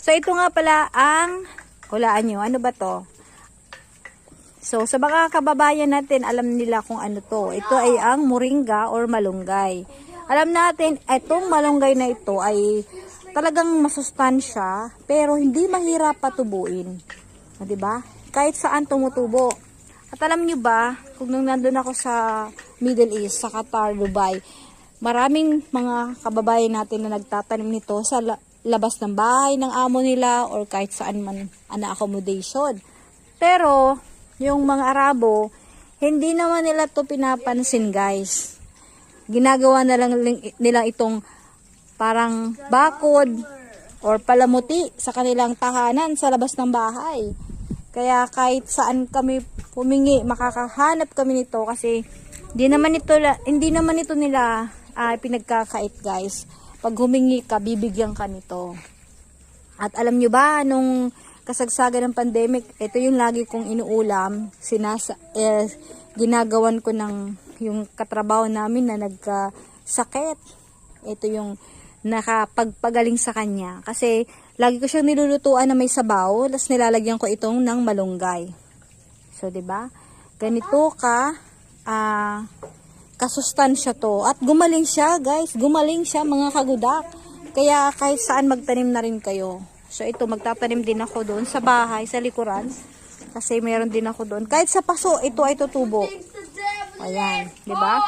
So, ito nga pala ang, hulaan nyo, ano ba to? So, sa mga kababayan natin, alam nila kung ano to. Ito ay ang moringa or malunggay. Alam natin, itong malunggay na ito ay talagang masustansya, pero hindi mahirap patubuin. Diba? Kahit saan tumutubo. At alam nyo ba, kung nung nandun ako sa Middle East, sa Qatar, Dubai, maraming mga kababayan natin na nagtatanim nito sa labas ng bahay ng amo nila or kahit saan man ana accommodation. Pero yung mga Arabo, hindi naman nila to pinapansin, guys. Ginagawa na lang nila itong parang bakod or palamuti sa kanilang tahanan sa labas ng bahay. Kaya kahit saan kami humingi, makakahanap kami nito kasi hindi naman ito nila pinagkakait, guys. Pag humingi ka, bibigyan ka nito. At alam nyo ba, nung kasagsagan ng pandemic, ito yung lagi kong inuulam. Ginagawan ko ng yung katrabaho namin na nagkasakit. Ito yung nakapagpagaling sa kanya. Kasi lagi ko siyang nilulutuan na may sabaw, tapos nilalagyan ko itong ng malunggay. So, 'di ba? Ganito kasustansya to. At gumaling siya, guys. Gumaling siya, mga kagudak. Kaya kahit saan magtanim na rin kayo. So, ito, magtatanim din ako doon sa bahay, sa likuran. Kasi meron din ako doon. Kahit sa paso, ito ay tutubo. Ayan, 'di ba?